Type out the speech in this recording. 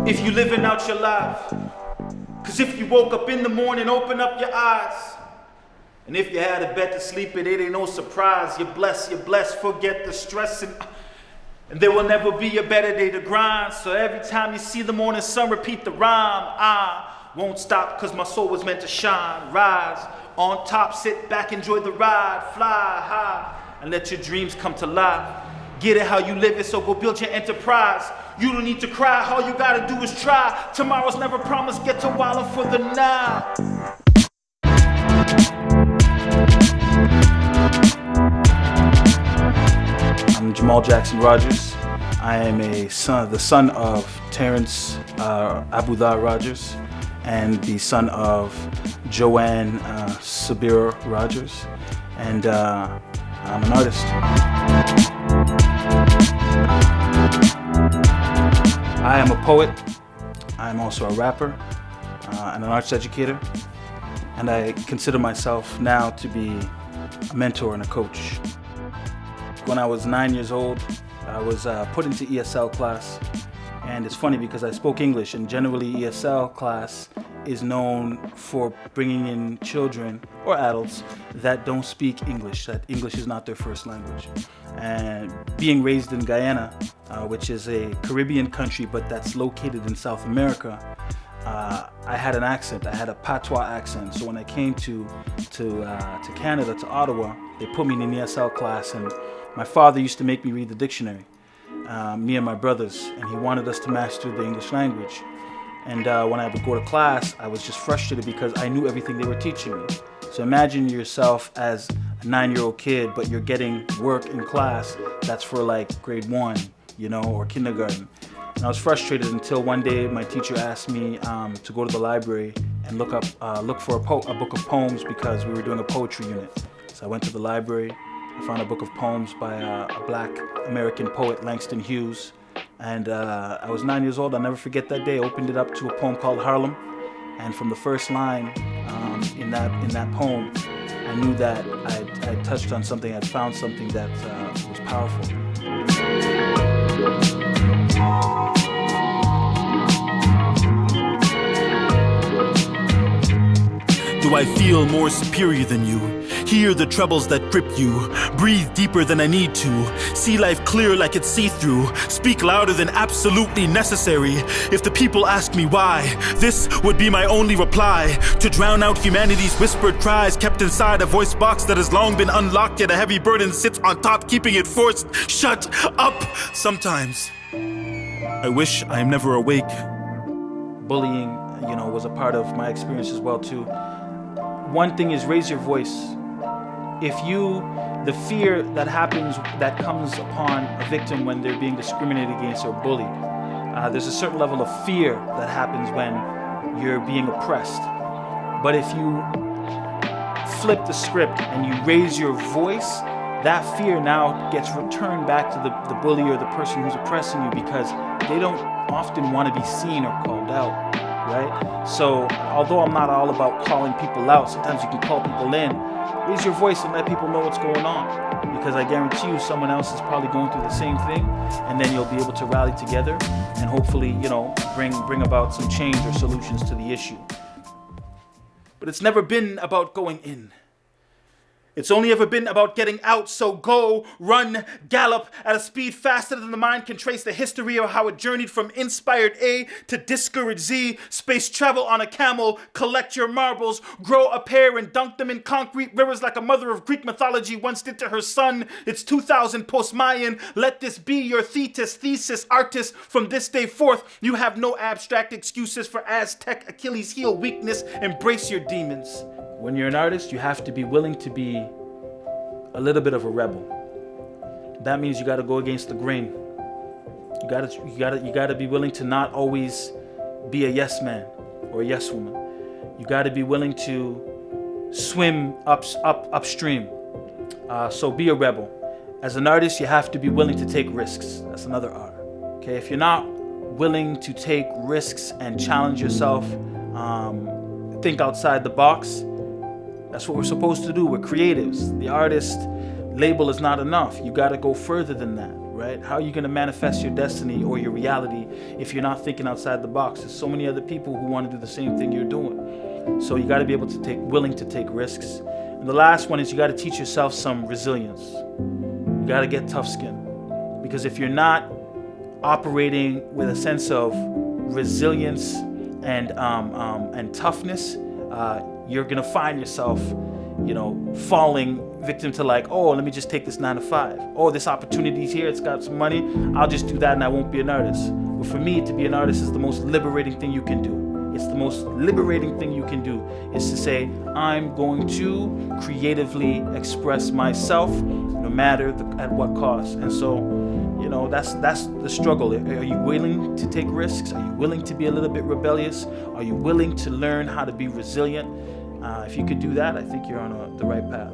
If you living out your life, cause if you woke up in the morning, open up your eyes. And if you had a bed to sleep in, it ain't no surprise. You're blessed, forget the stress. And there will never be a better day to grind. So every time you see the morning sun, repeat the rhyme. I won't stop cause my soul was meant to shine. Rise on top, sit back, enjoy the ride. Fly high and let your dreams come to life. Get it how you live it, so go build your enterprise. You don't need to cry, all you gotta do is try. Tomorrow's never promised, get to wildin' for the now. I'm Jamaal Jackson Rogers. I am the son of Terrence Abudar Rogers and the son of Joanne Sabira Rogers. And I'm an artist. I am a poet. I am also a rapper and an arts educator. And I consider myself now to be a mentor and a coach. When I was 9 years old, I was put into ESL class. And it's funny because I spoke English, and generally ESL class is known for bringing in children or adults that don't speak English, that English is not their first language. And being raised in Guyana, which is a Caribbean country, but that's located in South America, I had an accent. I had a patois accent. So when I came to Canada, to Ottawa, they put me in an ESL class, and my father used to make me read the dictionary, me and my brothers, and he wanted us to master the English language. And when I would go to class, I was just frustrated because I knew everything they were teaching me. So imagine yourself as a 9-year-old kid, but you're getting work in class that's for like grade 1, or kindergarten. And I was frustrated until one day my teacher asked me to go to the library and look for a book of poems because we were doing a poetry unit. So I went to the library. I found a book of poems by a Black American poet, Langston Hughes. And I was 9 years old. I'll never forget that day. I opened it up to a poem called Harlem. And from the first line in that poem, I knew that I touched on something, I'd found something that was powerful. Do I feel more superior than you? Hear the troubles that grip you. Breathe deeper than I need to. See life clear like it's see-through. Speak louder than absolutely necessary. If the people ask me why, this would be my only reply. To drown out humanity's whispered cries kept inside a voice box that has long been unlocked, yet a heavy burden sits on top, keeping it forced. Shut up sometimes. I wish I am never awake. Bullying, was a part of my experience as well too. One thing is raise your voice. The fear that comes upon a victim when they're being discriminated against or bullied, there's a certain level of fear that happens when you're being oppressed. But if you flip the script and you raise your voice, that fear now gets returned back to the bully or the person who's oppressing you, because they don't often want to be seen or called out, right? So although I'm not all about calling people out, sometimes you can call people in. Raise your voice and let people know what's going on, because I guarantee you someone else is probably going through the same thing, and then you'll be able to rally together and hopefully, bring about some change or solutions to the issue. But it's never been about going in. It's only ever been about getting out, so go, run, gallop at a speed faster than the mind can trace the history of how it journeyed from inspired A to discouraged Z. Space travel on a camel, collect your marbles, grow a pair and dunk them in concrete rivers like a mother of Greek mythology once did to her son. It's 2000 post-Mayan, let this be your thesis, artist. From this day forth, you have no abstract excuses for Aztec Achilles heel weakness. Embrace your demons. When you're an artist, you have to be willing to be a little bit of a rebel. That means you got to go against the grain. You got to be willing to not always be a yes man or a yes woman. You got to be willing to swim upstream. So be a rebel. As an artist, you have to be willing to take risks. That's another R. Okay, if you're not willing to take risks and challenge yourself, think outside the box. That's what we're supposed to do. We're creatives. The artist label is not enough. You got to go further than that, right? How are you going to manifest your destiny or your reality if you're not thinking outside the box? There's so many other people who want to do the same thing you're doing. So you got to be able to willing to take risks. And the last one is you got to teach yourself some resilience. You got to get tough skin, because if you're not operating with a sense of resilience and toughness, you're gonna find yourself, falling victim to like, oh, let me just take this 9 to 5. Oh, this opportunity's here, it's got some money, I'll just do that and I won't be an artist. But for me, to be an artist is the most liberating thing you can do. It's the most liberating thing you can do, is to say, I'm going to creatively express myself no matter at what cost. And so, that's the struggle. Are you willing to take risks? Are you willing to be a little bit rebellious? Are you willing to learn how to be resilient? If you could do that, I think you're on the right path.